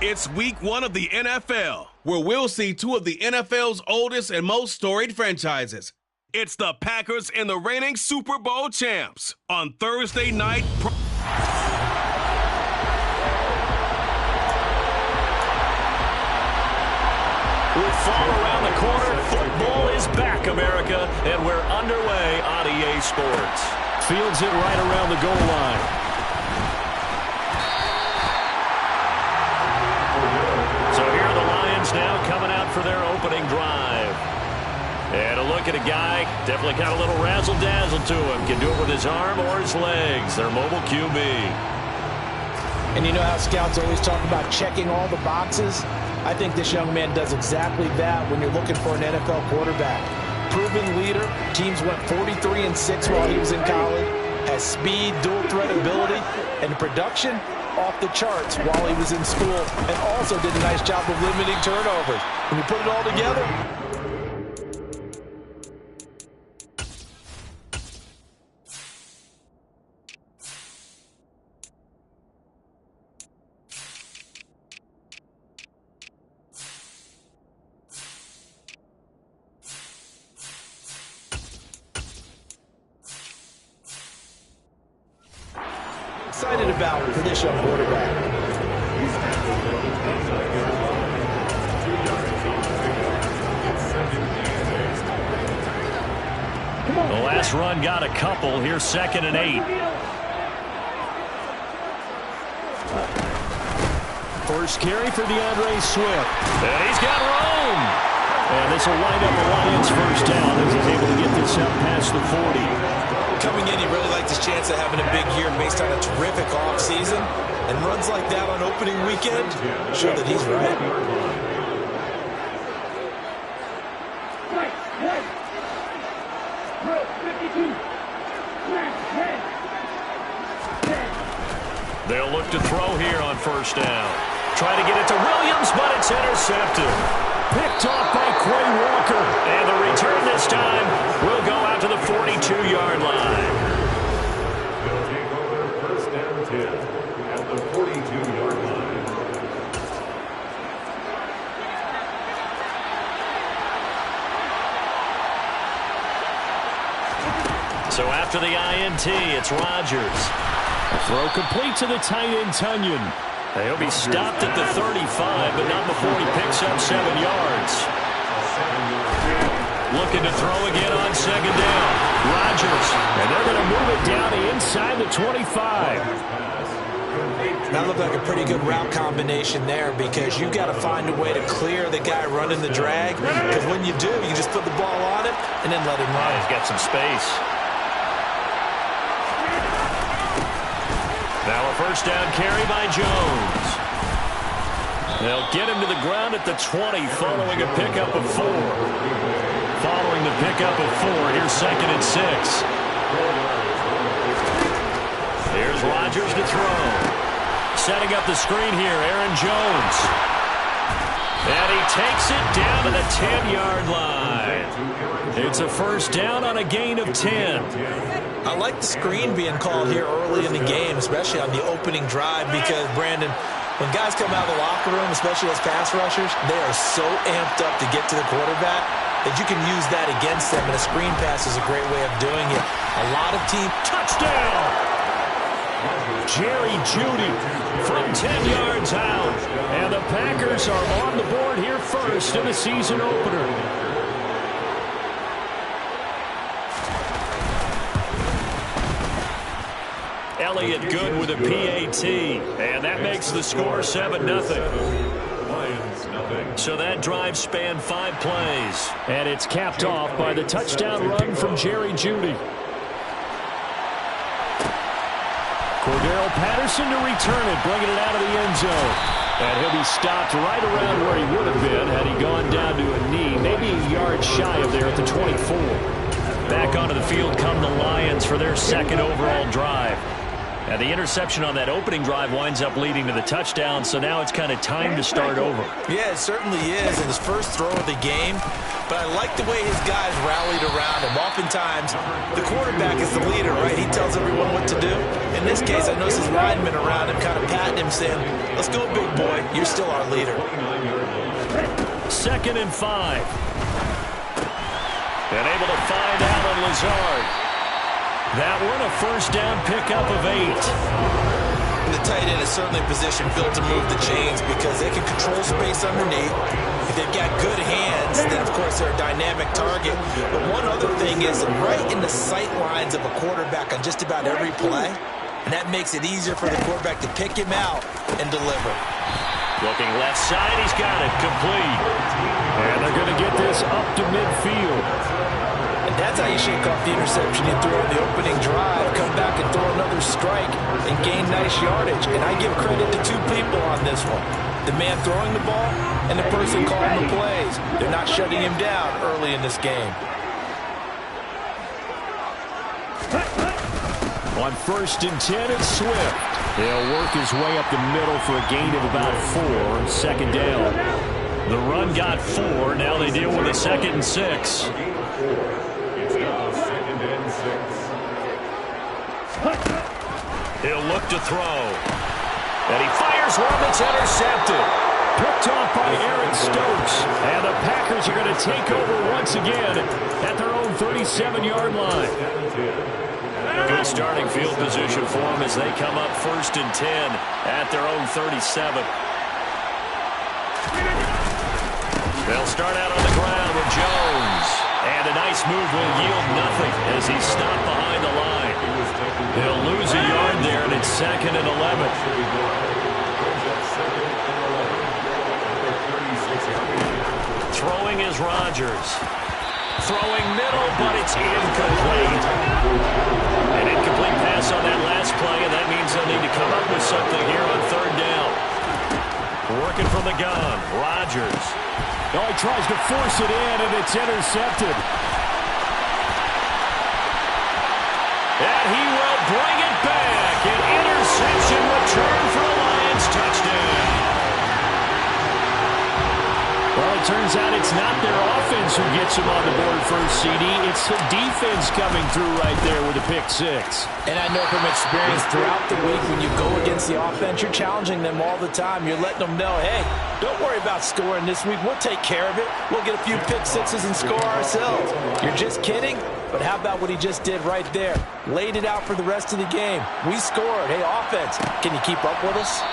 It's week 1 of the NFL, where we'll see two of the NFL's oldest and most storied franchises. It's the Packers and the reigning Super Bowl champs on Thursday night. With fall around the corner, football is back, America, and we're underway on EA Sports. Fields it right around the goal line. So here are the Lions now coming out for their opening drive. And a look at a guy, definitely got a little razzle-dazzle to him. Can do it with his arm or his legs. Their mobile QB. And you know how scouts always talk about checking all the boxes? I think this young man does exactly that when you're looking for an NFL quarterback. Proven leader. Teams went 43-6 while he was in college. Has speed, dual threat ability, and production off the charts while he was in school, and also did a nice job of limiting turnovers. When you put it all together, excited about for this young quarterback. The last run got a couple. Here's 2nd and 8. First carry for DeAndre Swift. And he's got room. And this will wind up the Lions' first down as he's able to get this out past the 40. Coming in, he really liked his chance of having a big year based on a terrific offseason. And runs like that on opening weekend show that he's right. They'll look to throw here on first down. Try to get it to Williams, but it's intercepted. Picked off by Quay Walker. And the return this time will go out to the 42-yard line. They'll take over first down 10 at the 42-yard line. So after the INT, it's Rodgers. Throw complete to the tight end, Tunyon. He'll be stopped at the 35, but not before he picks up 7 yards. Looking to throw again on 2nd down. Rodgers, and they're going to move it down to inside the 25. That looked like a pretty good route combination there because you've got to find a way to clear the guy running the drag. Because when you do, you just put the ball on it and then let him run. He's got some space. Now a first down carry by Jones. They'll get him to the ground at the 20 following a pickup of 4. Following the pickup of 4, here's 2nd and 6. Here's Rodgers to throw. Setting up the screen here, Aaron Jones. And he takes it down to the 10-yard line. It's a first down on a gain of 10. I like the screen being called here early in the game, especially on the opening drive, because, Brandon, when guys come out of the locker room, especially as pass rushers, they are so amped up to get to the quarterback that you can use that against them, and a screen pass is a great way of doing it. A lot of teams... Touchdown! Jerry Jeudy from 10 yards out. And the Packers are on the board here first in the season opener. Elliott good with a PAT, and that makes the score 7-0. So that drive spanned 5 plays, and it's capped off by the touchdown run from Jerry Jeudy. Cordero Patterson to return it, bringing it out of the end zone. And he'll be stopped right around where he would have been had he gone down to a knee, maybe a yard shy of there at the 24. Back onto the field come the Lions for their 2nd overall drive. And the interception on that opening drive winds up leading to the touchdown, so now it's kind of time to start over. Yeah, it certainly is in his first throw of the game, but I like the way his guys rallied around him. Oftentimes, the quarterback is the leader, right? He tells everyone what to do. In this case, I noticed his linemen around him kind of patting him, saying, let's go, big boy. You're still our leader. 2nd and 5. And able to find Allen Lazard. That one a first down pickup of 8. And the tight end is certainly a position built to move the chains because they can control space underneath. If they've got good hands, then of course they're a dynamic target. But one other thing is right in the sight lines of a quarterback on just about every play. And that makes it easier for the quarterback to pick him out and deliver. Looking left side, he's got it, complete. And they're going to get this up to midfield. And that's how you shake off the interception you threw on the opening drive, come back and throw another strike and gain nice yardage. And I give credit to two people on this one. The man throwing the ball and the person calling the plays. They're not shutting him down early in this game. On 1st and 10, it's Swift. He'll work his way up the middle for a gain of about 4. 2nd down. The run got 4. Now they deal with a 2nd and 6. He'll look to throw. And he fires one that's intercepted. Picked off by Aaron Stokes. And the Packers are going to take over once again at their own 37-yard line. Good starting field position for them as they come up 1st and 10 at their own 37. They'll start out on the ground with Jones. And a nice move will yield nothing as he's stopped behind the line. They'll lose a yard there, and it's 2nd and 11. Throwing is Rodgers. Throwing middle, but it's incomplete. An incomplete pass on that last play, and that means they'll need to come up with something here on 3rd down. Working from the gun, Rodgers. Oh, he tries to force it in, and it's intercepted. And he will bring it back. An interception return for a Lions touchdown. Well, it turns out it's not their offense who gets them on the board first, CD. It's the defense coming through right there with a pick 6. And I know from experience throughout the week when you go against the offense, you're challenging them all the time. You're letting them know, hey, don't worry about scoring this week. We'll take care of it. We'll get a few pick 6s and score ourselves. You're just kidding? But how about what he just did right there? Laid it out for the rest of the game. We scored. Hey, offense, can you keep up with us?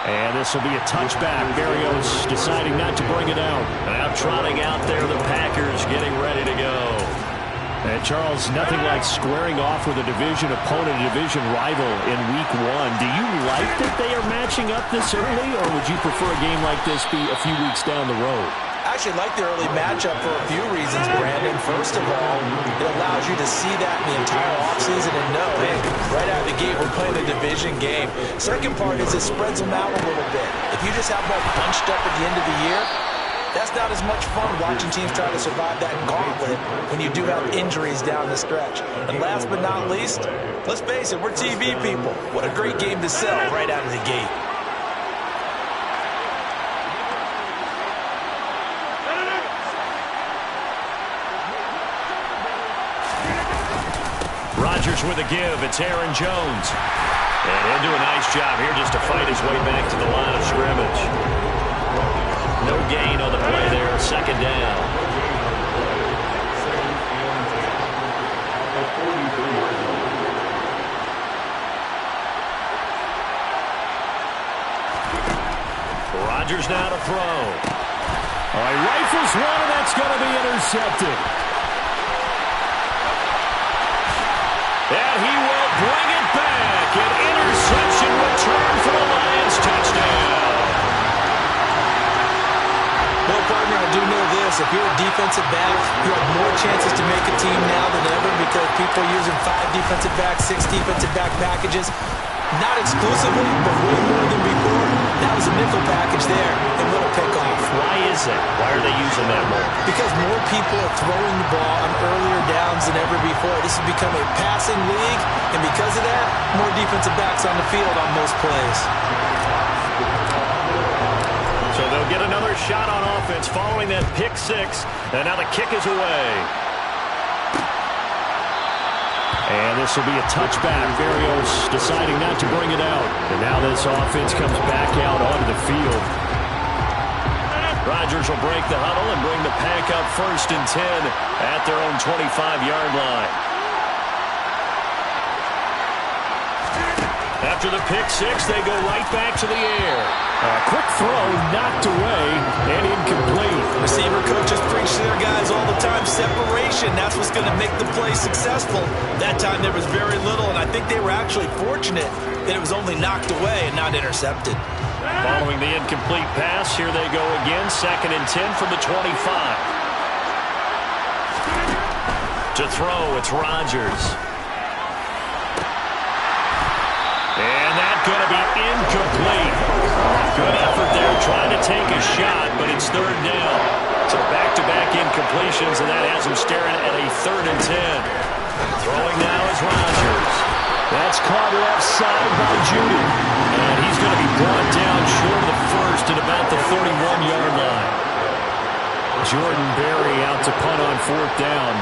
And this will be a touchback. Berrios deciding not to bring it out. Now trotting out there, the Packers getting ready to go. And Charles, nothing like squaring off with a division opponent, a division rival in Week 1. Do you like that they are matching up this early, or would you prefer a game like this be a few weeks down the road? I actually like the early matchup for a few reasons, Brandon. First of all, it allows you to see that in the entire offseason and know, hey, right out of the gate, we're playing a division game. Second part is it spreads them out a little bit. If you just have them all bunched up at the end of the year, that's not as much fun watching teams try to survive that gauntlet when you do have injuries down the stretch. And last but not least, let's face it, we're TV people. What a great game to sell right out of the gate. Rodgers with a give. It's Aaron Jones. And he'll do a nice job here just to fight his way back to the line of scrimmage. No gain on the play there. 2nd down. Rodgers now to throw. All right, rifles one, and that's going to be intercepted. And he will bring it back. An interception return for the Lions touchdown. Well, partner, I do know this. If you're a defensive back, you have more chances to make a team now than ever because people are using 5 defensive backs, 6 defensive back packages. Not exclusively, but way more than before. That was a nickel package there, and what a pickoff. Why is passing. Why are they using that more? Because more people are throwing the ball on earlier downs than ever before. This has become a passing league, and because of that, more defensive backs on the field on most plays. So they'll get another shot on offense following that pick six, and now the kick is away. And this will be a touchback. Berrios deciding not to bring it out. And now this offense comes back out onto the field. Rodgers will break the huddle and bring the pack up 1st and 10 at their own 25-yard line. After the pick six, they go right back to the air. A quick throw knocked away and incomplete. Receiver coaches preach to their guys all the time. Separation, that's what's going to make the play successful. That time there was very little, and I think they were actually fortunate that it was only knocked away and not intercepted. Following the incomplete pass, here they go again. 2nd and 10 from the 25. To throw, it's Rodgers. And that's going to be incomplete. Good effort there trying to take a shot, but it's 3rd down. So back-to-back incompletions, and that has him staring at a 3rd and 10. Throwing now is Rodgers. That's caught left side by Judy. And he's going to be brought down short of the first at about the 31-yard line. Jordan Berry out to punt on 4th down.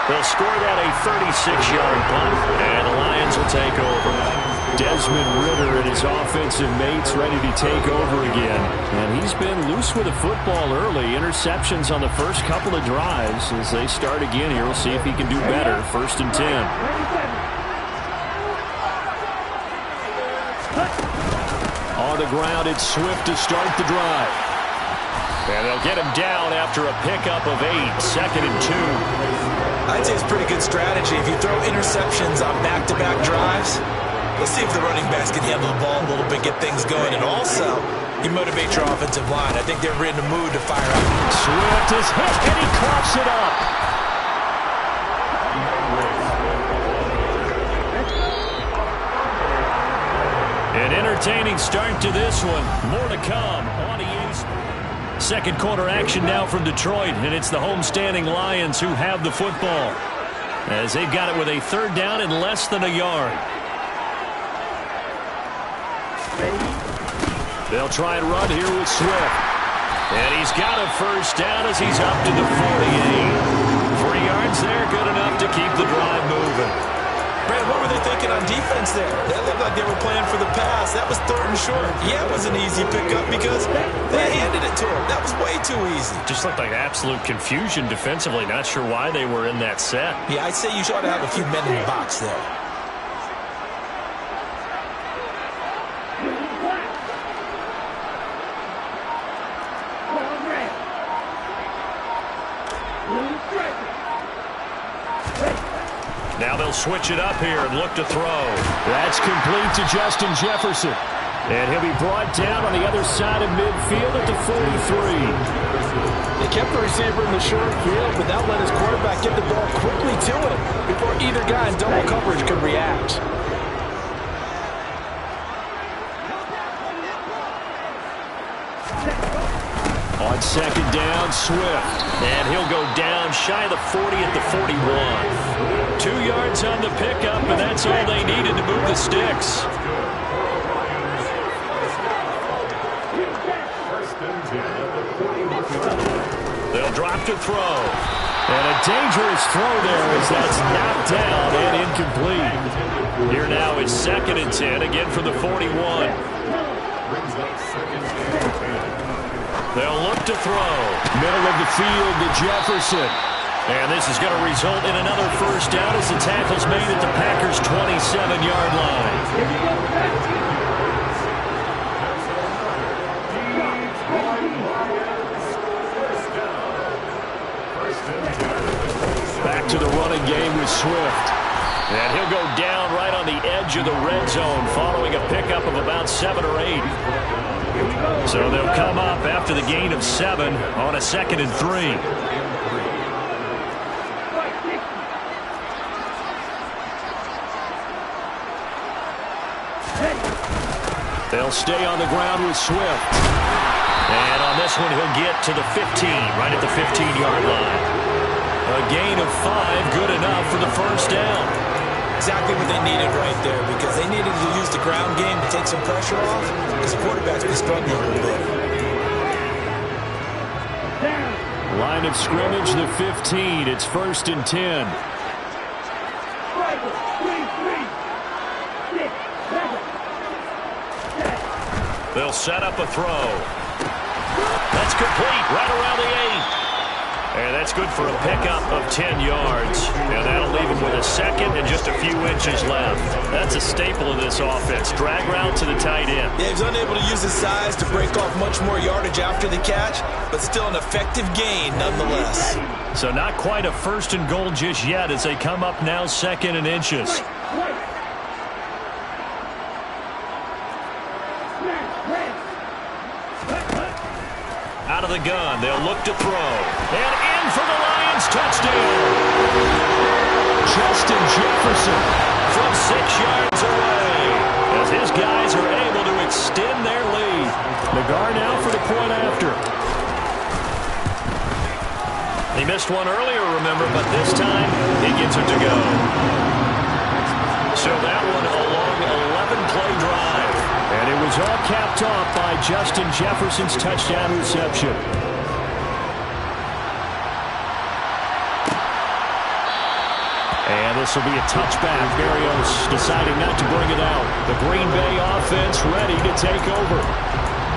They'll score that a 36-yard punt, and the Lions will take over. Desmond Ridder and his offensive mates ready to take over again. And he's been loose with the football early. Interceptions on the first couple of drives. As they start again here, we'll see if he can do better. 1st and 10. On the ground, it's Swift to start the drive. And they'll get him down after a pickup of 8. 2nd and 2. I'd say it's a pretty good strategy. If you throw interceptions on back-to-back drives, let's see if the running backs can handle the ball a little bit, get things going. And also, you motivate your offensive line. I think they're in the mood to fire up. Swift is hit, and he coughs it up. An entertaining start to this one. More to come on the East. Second quarter action now from Detroit, and it's the homestanding Lions who have the football, as they've got it with a 3rd down and less than a yard. They'll try and run here with Swift. And he's got a 1st down as he's up to the 48. 3 yards there, good enough to keep the drive moving. Brad, what were they thinking on defense there? That looked like they were playing for the pass. That was 3rd and short. Yeah, it was an easy pickup because they handed it to him. That was way too easy. Just looked like absolute confusion defensively. Not sure why they were in that set. Yeah, I'd say you ought to have a few men in the box there. Now they'll switch it up here and look to throw. That's complete to Justin Jefferson. And he'll be brought down on the other side of midfield at the 43. They kept the receiver in the short field, but that let his quarterback get the ball quickly to him before either guy in double coverage could react. On On second down, Swift. And he'll go down shy of the 40 at the 41. 2 yards on the pickup, and that's all they needed to move the sticks. They'll drop to throw. And a dangerous throw there as that's knocked down and incomplete. Here now is 2nd and 10, again from the 41. They'll look to throw. Middle of the field to Jefferson. And this is going to result in another first down as the tackle's made at the Packers' 27-yard line. Back to the running game with Swift. And he'll go down right on the edge of the red zone following a pickup of about 7 or 8. So they'll come up after the gain of 7 on a 2nd and 3. They'll stay on the ground with Swift. And on this one, he'll get to the 15, right at the 15-yard line. A gain of 5, good enough for the first down. Exactly what they needed right there, because they needed to use the ground game to take some pressure off, because the quarterback's been struggling a little bit. Line of scrimmage, the 15. It's 1st and 10. They'll set up a throw. That's complete, right around the 8. And that's good for a pickup of 10 yards. And that'll leave him with a 2nd and just a few inches left. That's a staple of this offense. Drag route to the tight end. Yeah, he's unable to use his size to break off much more yardage after the catch, but still an effective gain nonetheless. So not quite a 1st and goal just yet as they come up now 2nd and inches. Out of the gun, they'll look to throw. And in for the Lions, touchdown. Justin Jefferson from 6 yards away as his guys are able to extend their lead. Nagar now for the point after. He missed one earlier, remember, but this time he gets it to go. So that one a long 11-play drive. And it was all capped off by Justin Jefferson's touchdown reception. And this will be a touchback. Berrios deciding not to bring it out. The Green Bay offense ready to take over.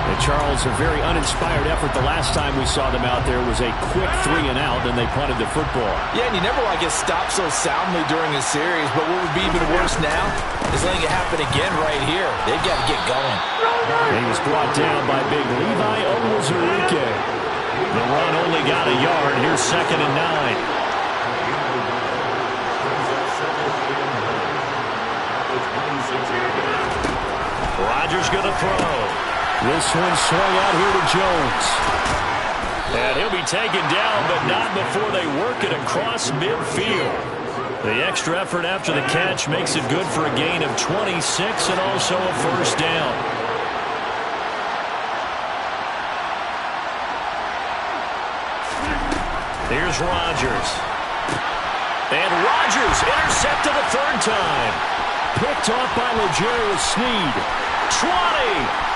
And Charles, a very uninspired effort the last time we saw them out there was a quick 3 and out, and they punted the football. Yeah, and you never want to get stopped so soundly during a series, but what would be even worse now is letting it happen again right here. They've got to get going. He was brought down by big Levi Onwuzurike. The run only got a yard. Here's 2nd and 9. Rodgers going to throw. This one swung out here to Jones. And he'll be taken down, but not before they work it across midfield. The extra effort after the catch makes it good for a gain of 26 and also a first down. Here's Rodgers. And Rodgers intercepted a 3rd time. Picked off by L'Jarius Sneed. 20,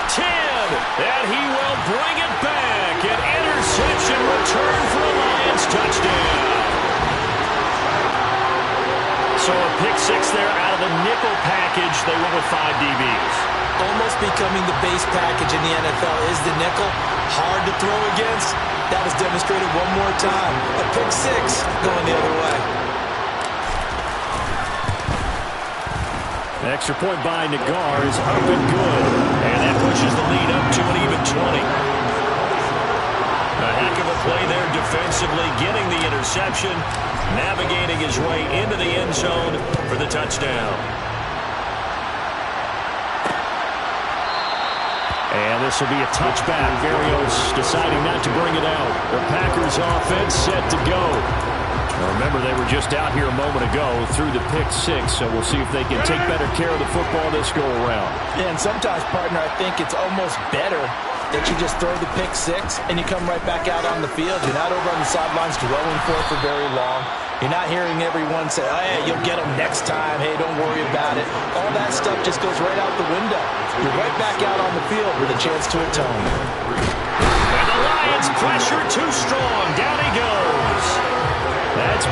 10, and he will bring it back. An interception return for a Lions touchdown. So a pick 6 there out of the nickel package. They went with 5 DBs. Almost becoming the base package in the NFL is the nickel. Hard to throw against. That was demonstrated one more time. A pick 6 going the other way. Extra point by Nagar is up and good. And that pushes the lead up to an even 20. A heck of a play there defensively, getting the interception, navigating his way into the end zone for the touchdown. And this will be a touchback. Berrios deciding not to bring it out. The Packers offense set to go. Now remember, they were just out here a moment ago through the pick 6, so we'll see if they can take better care of the football this go-around. Yeah, and sometimes, partner, I think it's almost better that you just throw the pick six and you come right back out on the field. You're not over on the sidelines dwelling for very long. You're not hearing everyone say, oh, hey, you'll get them next time. Hey, don't worry about it. All that stuff just goes right out the window. You're right back out on the field with a chance to atone. And the Lions pressure too strong. Down he goes. That's...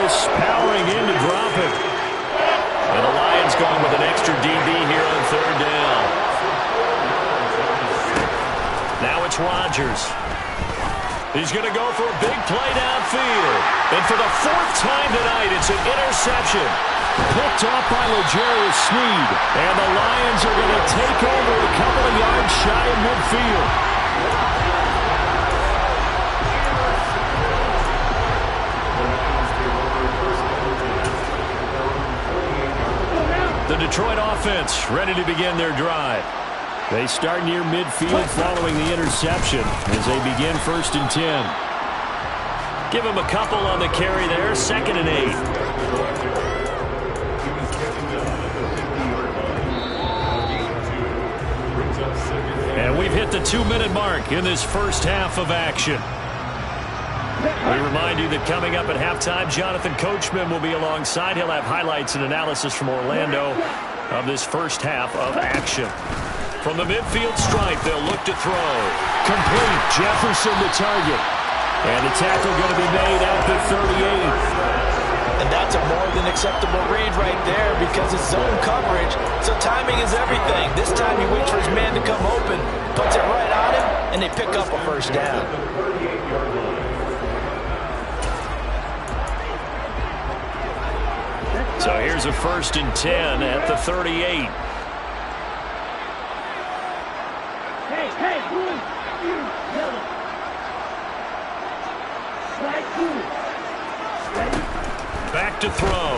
powering in to drop it. And the Lions going with an extra DB here on third down. Now it's Rodgers. He's going to go for a big play downfield. And for the fourth time tonight, it's an interception. Picked off by L'Jarius Sneed. And the Lions are going to take over a couple of yards shy of midfield. The Detroit offense ready to begin their drive. They start near midfield following the interception as they begin 1st and 10. Give them a couple on the carry there, 2nd and 8. And we've hit the 2-minute mark in this first half of action. We remind you that coming up at halftime, Jonathan Coachman will be alongside. He'll have highlights and analysis from Orlando of this first half of action. From the midfield stripe, they'll look to throw. Complete. Jefferson the target. And the tackle going to be made at the 38. And that's a more than acceptable read right there because it's zone coverage, so timing is everything. This time he waits for his man to come open, puts it right on him, and they pick up a first down. So here's a 1st and 10 at the 38. Back to throw.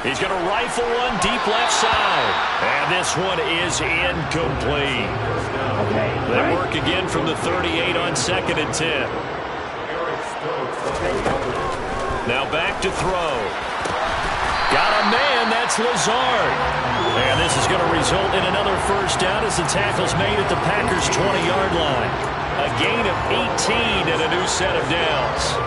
He's going to rifle one deep left side. And this one is incomplete. They work again from the 38 on 2nd and 10. Now back to throw. Got a man, that's Lazard. And this is going to result in another first down as the tackle's made at the Packers' 20-yard line. A gain of 18 and a new set of downs.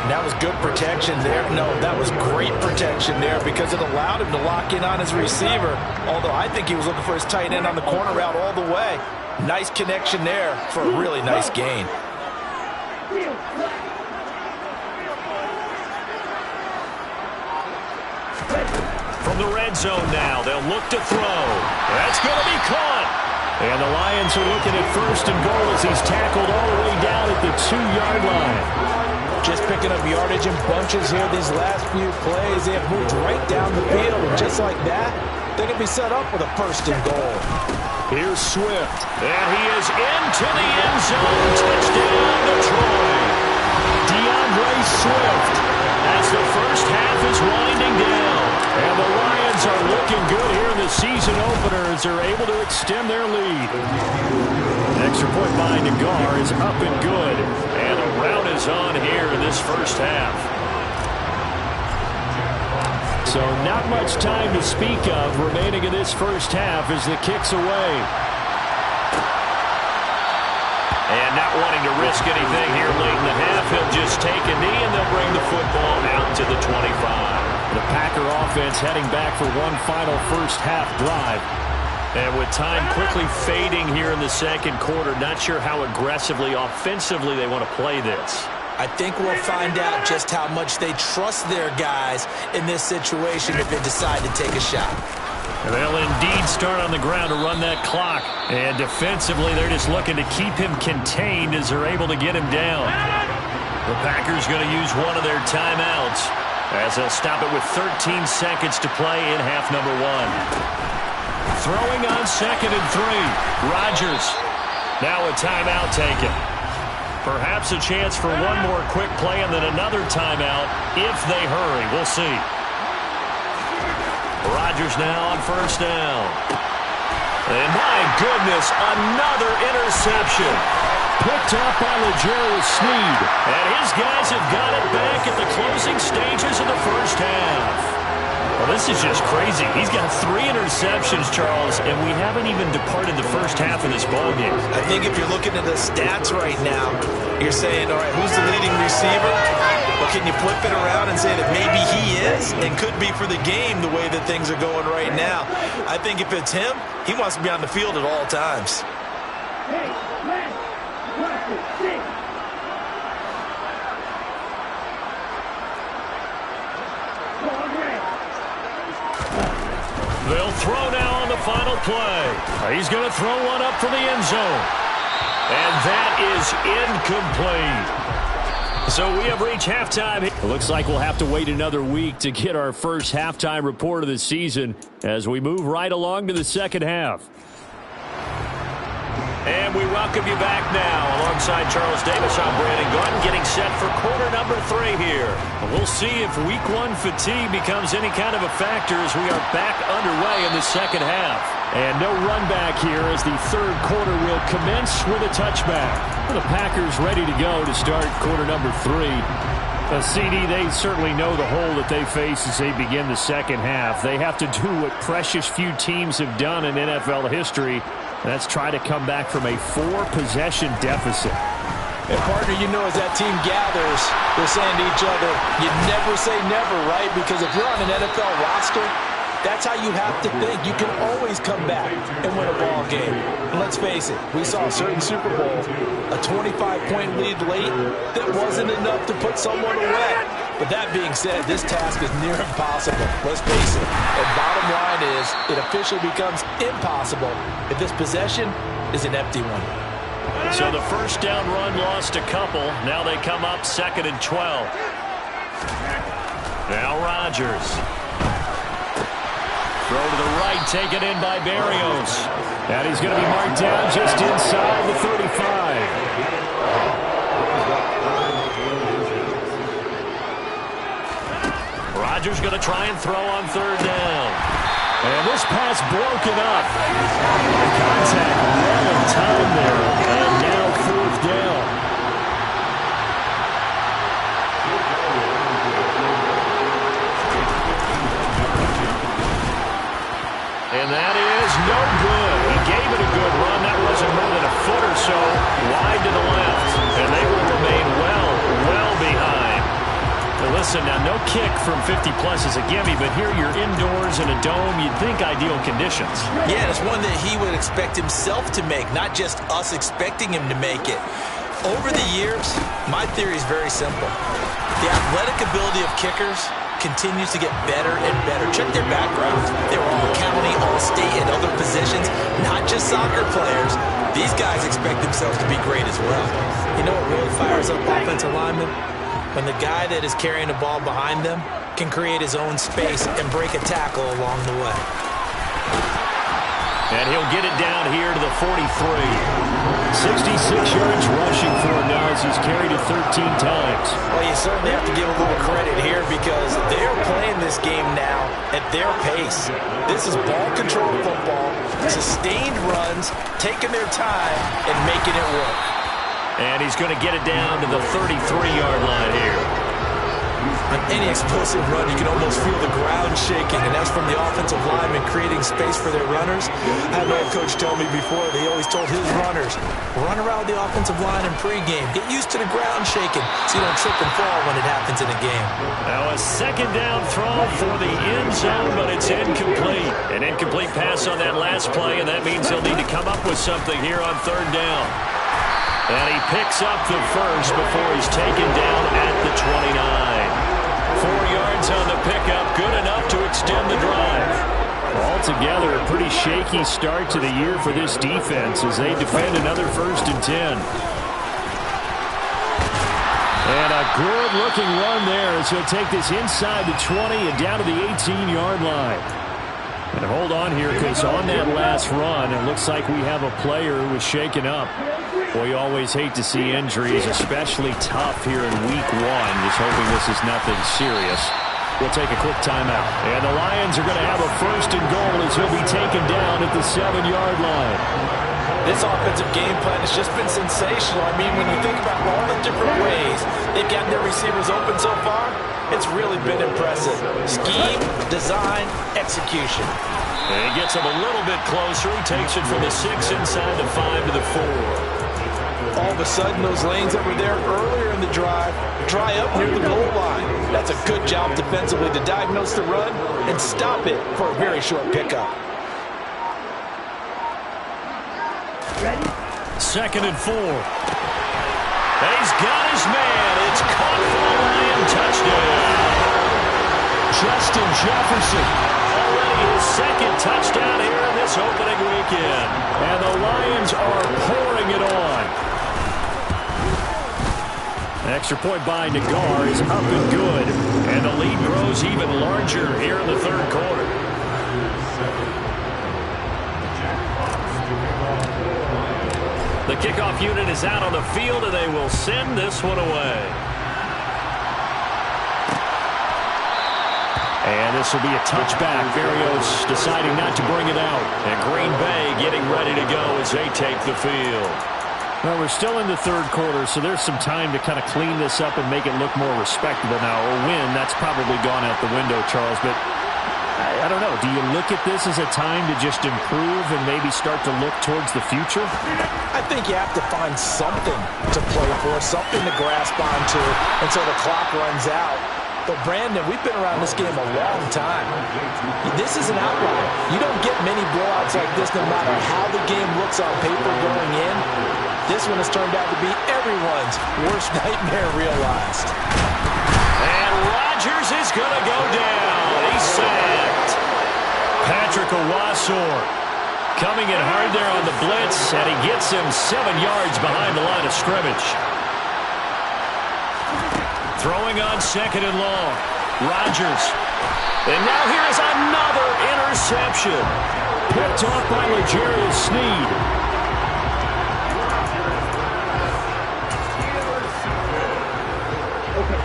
And that was good protection there. No, that was great protection there because it allowed him to lock in on his receiver. Although I think he was looking for his tight end on the corner route all the way. Nice connection there for a really nice gain. From the red zone now, they'll look to throw. That's going to be caught. And the Lions are looking at 1st and goal as he's tackled all the way down at the 2-yard line. Just picking up yardage in bunches here these last few plays. They have moved right down the field, and just like that, they're going to be set up with a 1st and goal. Here's Swift. And he is into the end zone. Touchdown, Detroit. DeAndre Swift as the first half is winding down. And the Lions are looking good here in the season opener as they're able to extend their lead. Extra point by Nagar is up and good. And a rout is on here in this first half. So not much time to speak of remaining in this first half as the kick's away. And not wanting to risk anything here late in the half, he'll just take a knee and they'll bring the football out to the 25. The Packer offense heading back for one final first half drive. And with time quickly fading here in the second quarter, not sure how aggressively, offensively they want to play this. I think we'll find out just how much they trust their guys in this situation if they decide to take a shot. And they'll indeed start on the ground to run that clock. And defensively, they're just looking to keep him contained as they're able to get him down. The Packers going to use one of their timeouts as they'll stop it with 13 seconds to play in half number 1. Throwing on 2nd and 3. Rodgers. Now a timeout taken. Perhaps a chance for one more quick play and then another timeout if they hurry. We'll see. Rodgers now on 1st down. And my goodness, another interception. Picked up by L'Jarius Sneed. And his guys have got it back at the closing stages of the first half. Well, this is just crazy. He's got 3 interceptions, Charles, and we haven't even departed the first half of this ballgame. I think if you're looking at the stats right now, you're saying, all right, who's the leading receiver? Well, can you flip it around and say that maybe he is and could be for the game the way that things are going right now? I think if it's him, he wants to be on the field at all times. They'll throw now on the final play. He's going to throw one up for the end zone. And that is incomplete. So we have reached halftime. It looks like we'll have to wait another week to get our first halftime report of the season as we move right along to the second half. And we welcome you back now. Alongside Charles Davis, I'm Brandon Gunn, getting set for quarter number 3 here. We'll see if week 1 fatigue becomes any kind of a factor as we are back underway in the second half. And no run back here as the third quarter will commence with a touchback. The Packers ready to go to start quarter number 3. CD, they certainly know the hole that they face as they begin the second half. They have to do what precious few teams have done in NFL history. That's try to come back from a 4-possession deficit. And, partner, you know as that team gathers, they're saying to each other, you never say never, right? Because if you're on an NFL roster, that's how you have to think. You can always come back and win a ball game. And let's face it, we saw a certain Super Bowl, a 25-point lead late that wasn't enough to put someone away. But that being said, this task is near impossible. Let's face it. And bottom line is, it officially becomes impossible if this possession is an empty one. So the first down run lost a couple. Now they come up 2nd and 12. Now Rodgers. Throw to the right, taken in by Berrios. And he's going to be marked down just inside the 35. Rodgers going to try and throw on 3rd down. And this pass broken up. Contact well in time there. And now 4th down. And that is no good. He gave it a good run. That wasn't more than a foot or so wide to the left. And they will remain well behind. Now listen, now no kick from 50-plus is a gimme, but here you're indoors in a dome. You'd think ideal conditions. Yeah, it's one that he would expect himself to make, not just us expecting him to make it. Over the years, my theory is very simple. The athletic ability of kickers continues to get better and better. Check their backgrounds. They were all county, all state, and other positions, not just soccer players. These guys expect themselves to be great as well. You know what really fires up offensive linemen? When the guy that is carrying the ball behind them can create his own space and break a tackle along the way. And he'll get it down here to the 43. 66 yards rushing for him now as he's carried it 13 times. Well, you certainly have to give a little credit here because they're playing this game now at their pace. This is ball control football, sustained runs, taking their time, and making it work. And he's going to get it down to the 33-yard line here. On any explosive run, you can almost feel the ground shaking, and that's from the offensive linemen creating space for their runners. I had my coach tell me before, they always told his runners, run around the offensive line in pregame. Get used to the ground shaking so you don't trip and fall when it happens in a game. Now a 2nd down throw for the end zone, but it's incomplete. An incomplete pass on that last play, and that means they'll need to come up with something here on 3rd down. And he picks up the first before he's taken down at the 29. 4 yards on the pickup, good enough to extend the drive. Altogether, a pretty shaky start to the year for this defense as they defend another 1st and 10. And a good-looking run there as he'll take this inside the 20 and down to the 18-yard line. And hold on here because on that last run, it looks like we have a player who was shaken up. Boy, you always hate to see injuries, especially tough here in week 1. Just hoping this is nothing serious. We'll take a quick timeout. And the Lions are going to have a first and goal as he'll be taken down at the 7-yard line. This offensive game plan has just been sensational. I mean, when you think about all the different ways they've gotten their receivers open so far, it's really been impressive. Scheme, design, execution. And he gets him a little bit closer. He takes it from the 6 inside the 5 to the 4. All of a sudden, those lanes that were there earlier in the drive dry up near the goal line. That's a good job defensively to diagnose the run and stop it for a very short pickup. Ready? 2nd and 4. And he's got his man. It's caught for the Lion touchdown. Justin Jefferson. Already his 2nd touchdown here in this opening weekend. And the Lions are pouring it on. Extra point by Nagar is up and good. And the lead grows even larger here in the 3rd quarter. The kickoff unit is out on the field, and they will send this one away. And this will be a touchback. Berrios deciding not to bring it out. And Green Bay getting ready to go as they take the field. Well, we're still in the 3rd quarter, so there's some time to kind of clean this up and make it look more respectable now. Or win, that's probably gone out the window, Charles. But I don't know. Do you look at this as a time to just improve and maybe start to look towards the future? I think you have to find something to play for, something to grasp onto until the clock runs out. But, Brandon, we've been around this game a long time. This is an outlier. You don't get many blowouts like this no matter how the game looks on paper going in. This one has turned out to be everyone's worst nightmare realized. And Rodgers is going to go down. He's sacked. Patrick Owasor coming in hard there on the blitz, and he gets him 7 yards behind the line of scrimmage. Throwing on 2nd and long. Rodgers. And now here is another interception. Picked off by L'Jarius Sneed.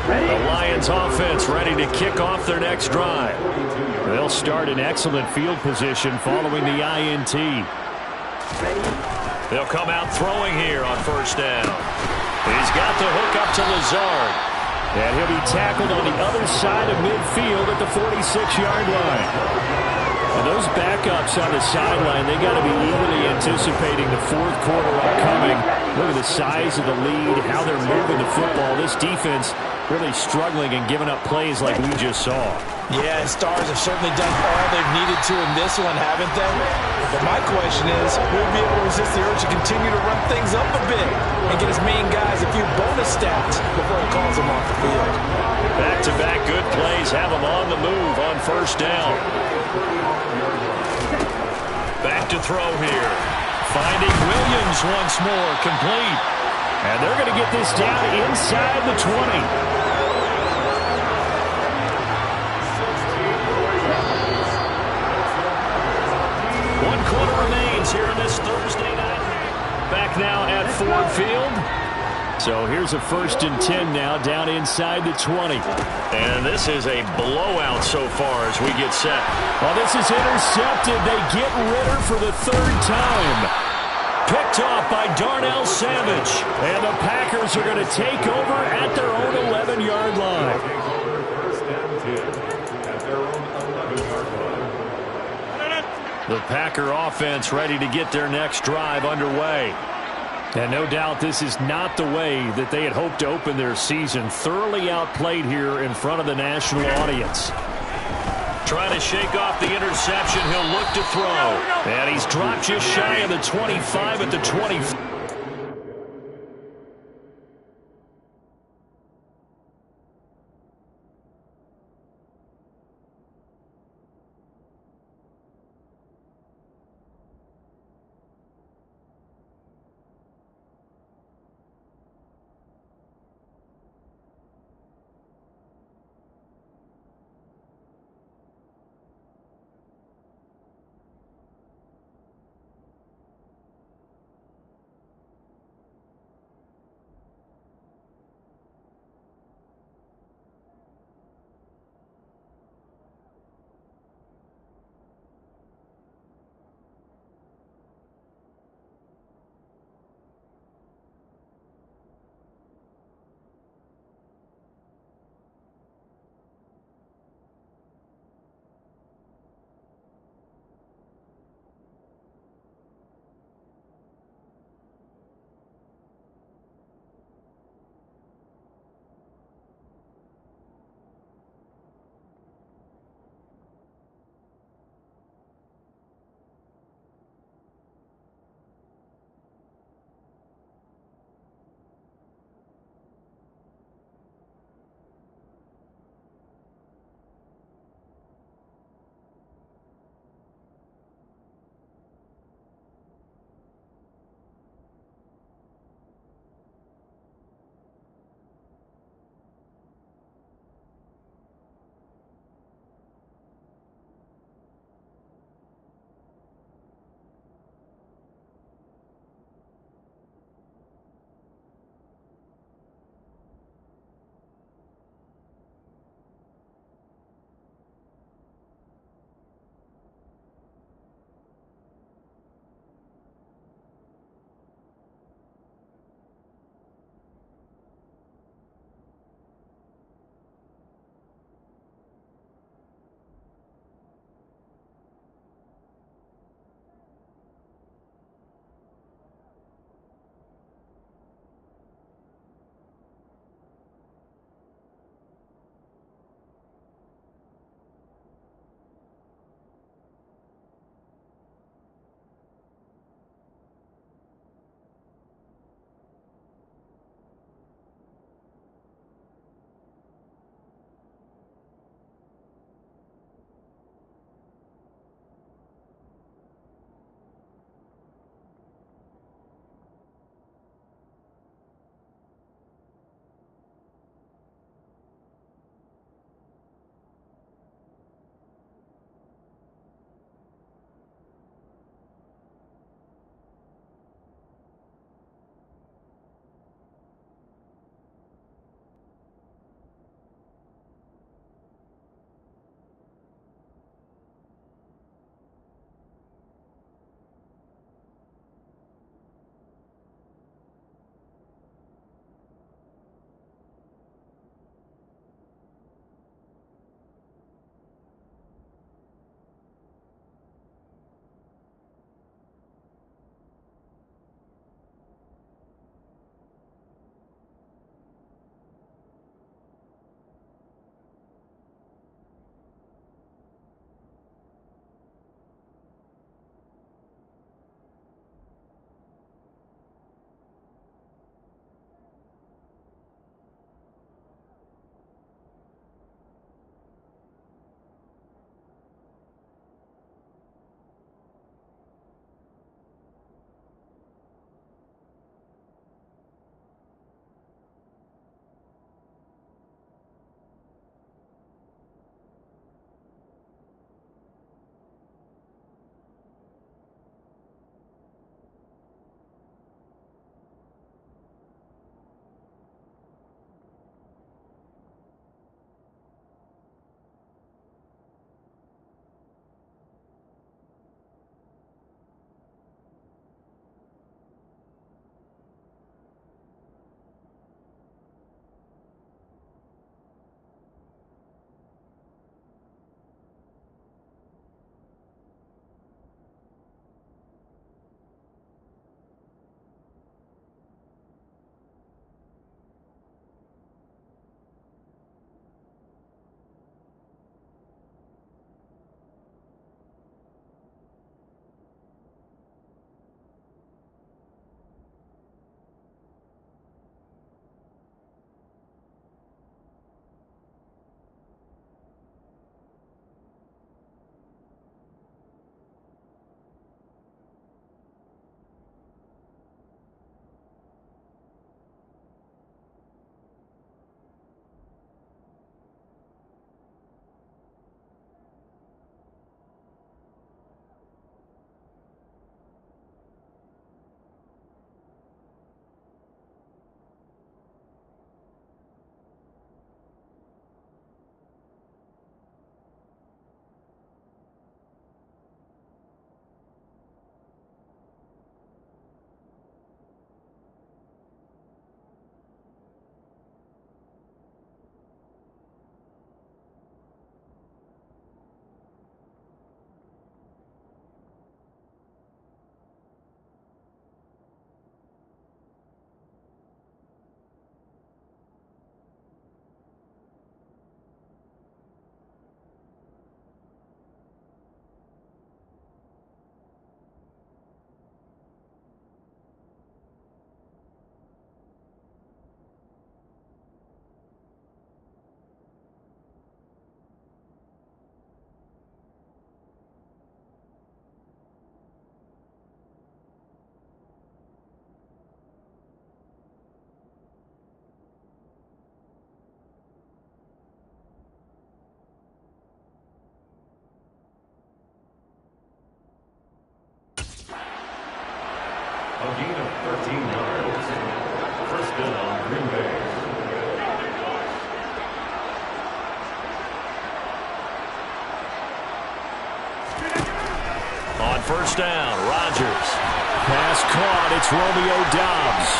The Lions offense ready to kick off their next drive. They'll start in excellent field position following the INT. They'll come out throwing here on 1st down. He's got the hook up to Lazard. And he'll be tackled on the other side of midfield at the 46-yard line. And those backups on the sideline, they got to be eagerly anticipating the 4th quarter upcoming. Look at the size of the lead, how they're moving the football. This defense really struggling and giving up plays like we just saw. Yeah, and Stars have certainly done all they've needed to in this one, haven't they? But my question is, will he be able to resist the urge to continue to run things up a bit and get his main guys a few bonus stats before he calls them off the field? Back-to-back good plays have him on the move on 1st down. Back to throw here. Finding Williams once more, complete. And they're going to get this down inside the 20. 1 quarter remains here in this Thursday night. Back now at Ford Field. So here's a 1st and 10 now, down inside the 20. And this is a blowout so far as we get set. Well, this is intercepted. They get Ritter for the 3rd time. Picked off by Darnell Savage. And the Packers are going to take over at their own 11-yard line. 1st and 10 at their own 11-yard line. The Packer offense ready to get their next drive underway. And no doubt this is not the way that they had hoped to open their season. Thoroughly outplayed here in front of the national audience. Trying to shake off the interception. He'll look to throw. And he's dropped just shy of the 25 at the 20. A gain of 13 yards. First down, Green Bay. On first down, Rodgers. Pass caught. It's Romeo Doubs.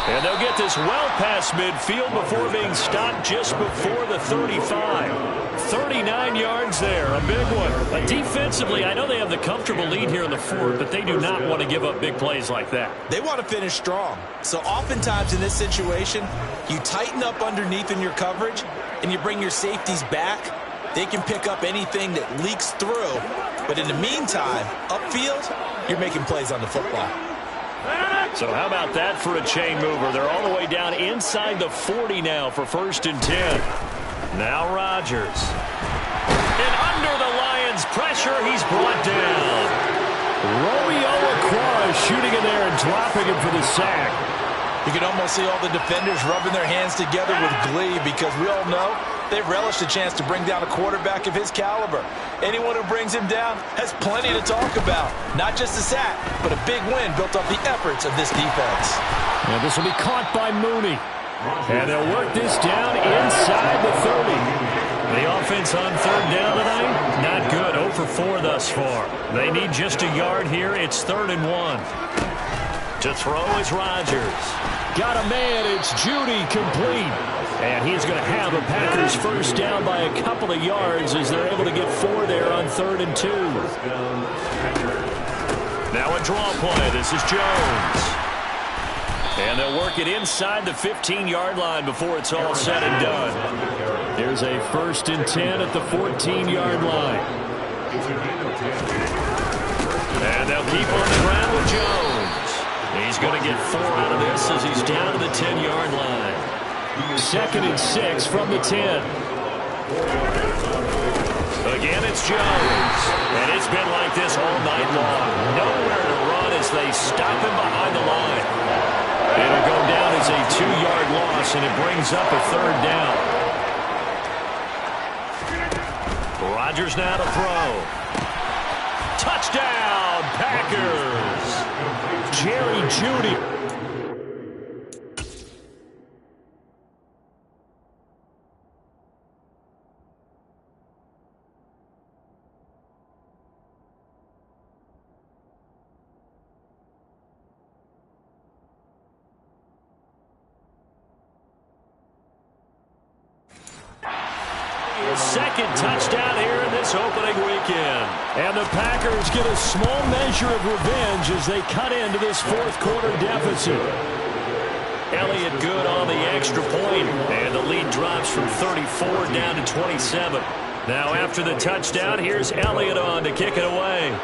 And they'll get this well past midfield before being stopped just before the 35. 39 yards there, a big one. Defensively, I know they have the comfortable lead here in the fourth, but they do not want to give up big plays like that. They want to finish strong. So oftentimes in this situation, you tighten up underneath in your coverage, and you bring your safeties back. They can pick up anything that leaks through. But in the meantime, upfield, you're making plays on the football. So how about that for a chain mover? They're all the way down inside the 40 now for 1st and 10. Now Rodgers. And under the Lions' pressure, he's brought down. Romeo wk1 shooting in there and dropping him for the sack. You can almost see all the defenders rubbing their hands together with glee because we all know they've relished a chance to bring down a quarterback of his caliber. Anyone who brings him down has plenty to talk about. Not just a sack, but a big win built off the efforts of this defense. And this will be caught by Mooney. And they'll work this down inside the 30. The offense on third down tonight, not good. 0 for 4 thus far. They need just a yard here. It's 3rd and 1. To throw is Rodgers. Got a man. It's Judy, complete. And he's going to have the Packers first down by a couple of yards as they're able to get 4 there on 3rd and 2. Now a draw play. This is Jones. And they'll work it inside the 15-yard line before it's all said and done. There's a 1st and 10 at the 14-yard line. And they'll keep on the ground with Jones. He's going to get 4 out of this as he's down to the 10-yard line. 2nd and 6 from the 10. Again, it's Jones. And it's been like this all night long. Nowhere to run as they stop him behind the line. It'll go down as a 2-yard loss, and it brings up a 3rd down. Rodgers now to throw. Touchdown, Packers! Jerry Jeudy. Second touchdown here in this opening weekend. And the Packers get a small measure of revenge as they cut into this 4th quarter deficit. Elliott good on the extra point, and the lead drops from 34 down to 27. Now after the touchdown, here's Elliott on to kick it away.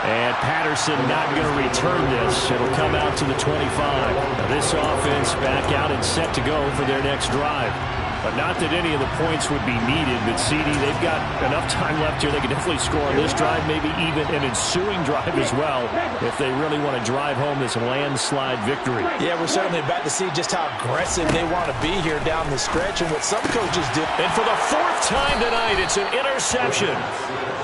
And Patterson not going to return this. It'll come out to the 25. Now this offense back out and set to go for their next drive. But not that any of the points would be needed, but CD, they've got enough time left here. They can definitely score on this drive, maybe even an ensuing drive as well, if they really want to drive home this landslide victory. Yeah, we're certainly about to see just how aggressive they want to be here down the stretch and what some coaches do. And for the 4th time tonight, it's an interception.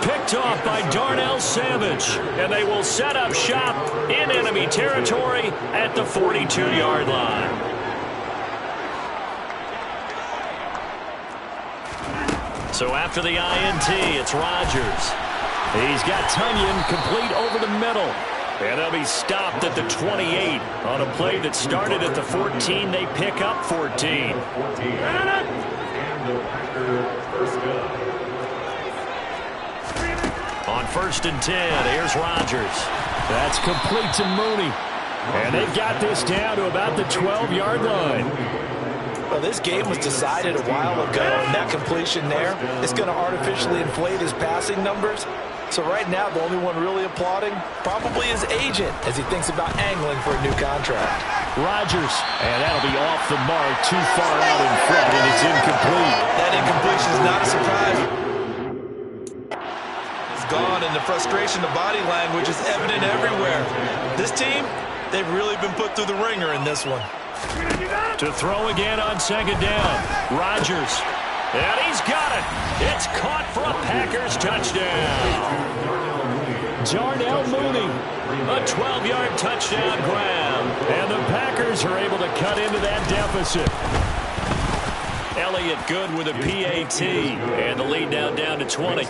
Picked off by Darnell Savage, and they will set up shop in enemy territory at the 42-yard line. So after the INT, it's Rodgers. He's got Tunyon complete over the middle. And they'll be stopped at the 28 on a play that started at the 14. They pick up 14. On 1st and 10, here's Rodgers. That's complete to Mooney. And they've got this down to about the 12-yard line. Well, this game was decided a while ago, and that completion there is going to artificially inflate his passing numbers. So right now, the only one really applauding probably his agent as he thinks about angling for a new contract. Rodgers, and that'll be off the mark, too far out in front, and it's incomplete. That incompletion is not a surprise. It's gone, and the frustration, the body language is evident everywhere. This team, they've really been put through the ringer in this one. To throw again on 2nd down. Rodgers. And he's got it. It's caught for a Packers touchdown. Darnell Mooney, a 12-yard touchdown grab. And the Packers are able to cut into that deficit. Elliott good with a PAT. And the lead now down to 20.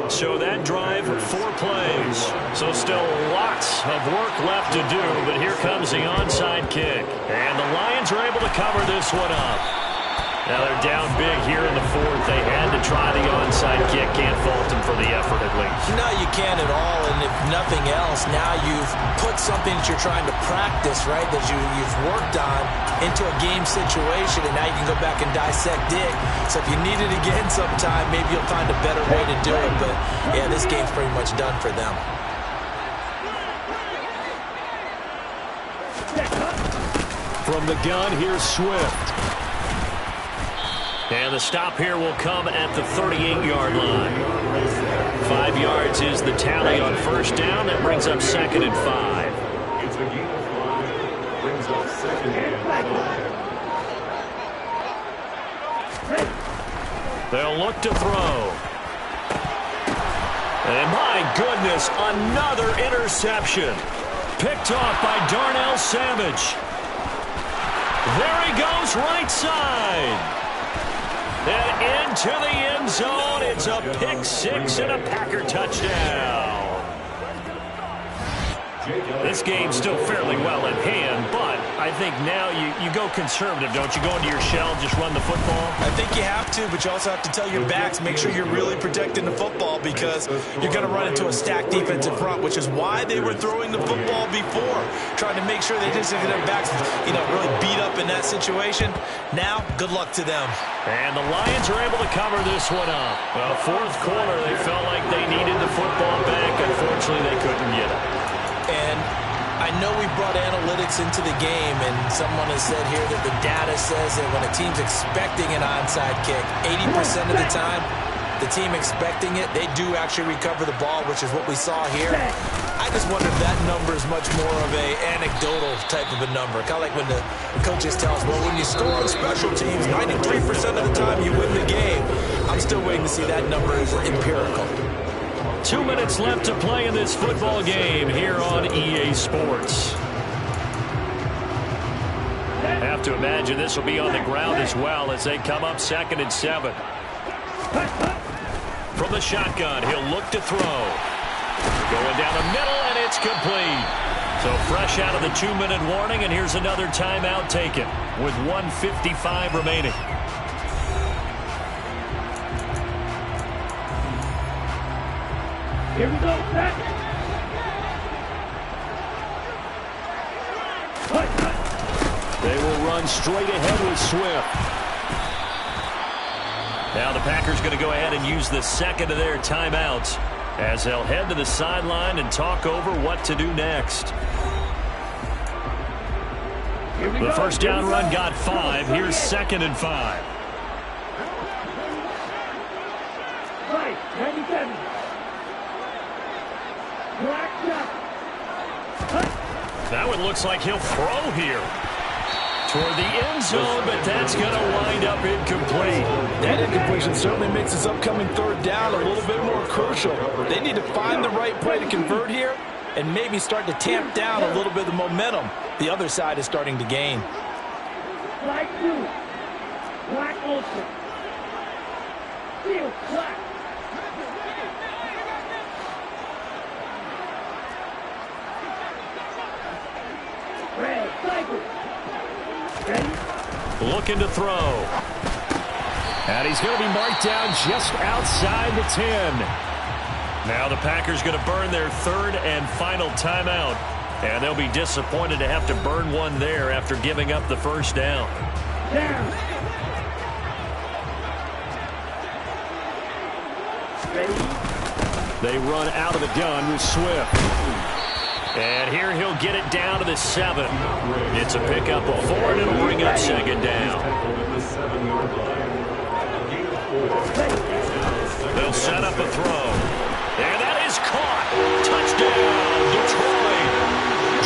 So that drive, 4 plays. So still lots of work left to do, but here comes the onside kick. And the Lions are able to cover this one up. Now they're down big here in the 4th. They had to try the onside kick. Can't fault them for the effort at least. No, you can't at all. And if nothing else, now you've put something that you're trying to practice, right, that you've worked on into a game situation, and now you can go back and dissect it. So if you need it again sometime, maybe you'll find a better way to do it. But, yeah, this game's pretty much done for them. From the gun, here's Swift. And the stop here will come at the 38-yard line. 5 yards is the tally on first down. That brings up 2nd and 5. It's a gain of 5. Brings up 2nd and 5. They'll look to throw. And my goodness, another interception. Picked off by Darnell Savage. There he goes, right side. And into the end zone. It's a pick 6 and a Packer touchdown. This game's still fairly well in hand, but I think now you go conservative, don't you? Go into your shell, just run the football? I think you have to, but you also have to tell your backs, make sure you're really protecting the football because you're going to run into a stacked defensive front, which is why they were throwing the football before, trying to make sure they didn't get their backs, really beat up in that situation. Now, good luck to them. And the Lions are able to cover this one up. Well, 4th quarter, they felt like they needed the football back. Unfortunately, they couldn't get it. And I know we brought analytics into the game, and someone has said here that the data says that when a team's expecting an onside kick, 80% of the time, the team expecting it, they do actually recover the ball, which is what we saw here. I just wonder if that number is much more of a anecdotal type of a number. Kind of like when the coaches tell us, well, when you score on special teams, 93% of the time you win the game. I'm still waiting to see that number is empirical. 2 minutes left to play in this football game here on EA Sports. Have to imagine this will be on the ground as well as they come up 2nd and 7. From the shotgun, he'll look to throw. Going down the middle, and it's complete. So fresh out of the 2-minute warning, and here's another timeout taken with 1:55 remaining. Here we go, set. They will run straight ahead with Swift. Now the Packers going to go ahead and use the 2nd of their timeouts as they'll head to the sideline and talk over what to do next. The first down run got 5. Here's 2nd and 5. Right, 97. That one looks like he'll throw here toward the end zone, but that's going to wind up incomplete. That incompletion certainly makes this upcoming 3rd down a little bit more crucial. They need to find the right play to convert here and maybe start to tamp down a little bit of the momentum the other side is starting to gain. Slide 2. Black Olsen. Field, black. Red, cycle. Ready? Looking to throw. And he's going to be marked down just outside the 10. Now the Packers going to burn their 3rd and final timeout. And they'll be disappointed to have to burn one there after giving up the first down. Down. Ready? They run out of the gun with Swift. And here he'll get it down to the 7. It's a pickup of 4, and it'll bring up 2nd down. They'll set up a throw. And that is caught. Touchdown, Detroit.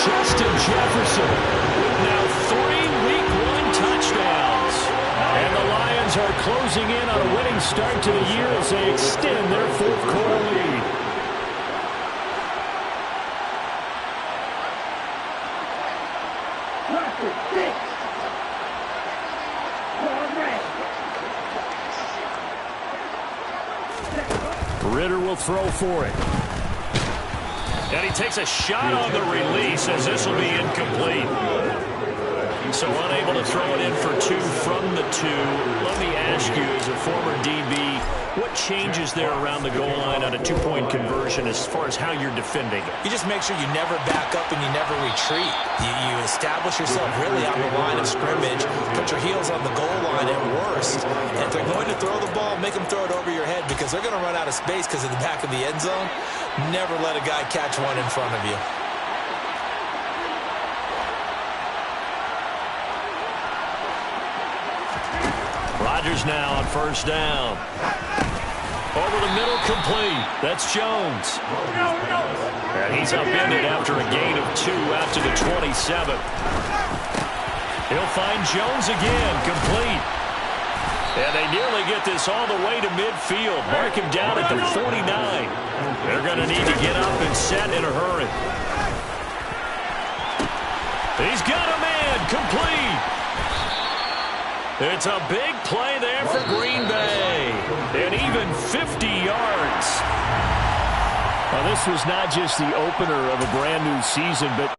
Justin Jefferson with now 3 Week 1 touchdowns. And the Lions closing in on a winning start to the year as they extend their fourth quarter lead. Roster 6. Correct. Ritter will throw for it. And he takes a shot on the release as this will be incomplete. So unable to throw it in for two from the two. Let me ask you, as a former DB, what changes there around the goal line on a two-point conversion as far as how you're defending it? You just make sure you never back up and you never retreat. You establish yourself really on the line of scrimmage, put your heels on the goal line at worst. And if they're going to throw the ball, make them throw it over your head because they're going to run out of space because of the back of the end zone. Never let a guy catch one in front of you. Rodgers now on first down. Over the middle, complete. That's Jones. And he's upended after a gain of 2 out to the 27. He'll find Jones again, complete. And they nearly get this all the way to midfield. Mark him down at the 49. They're going to need to get up and set in a hurry. He's got a man, complete. It's a big play there for Green Bay. And even 50 yards. Well, this was not just the opener of a brand new season, but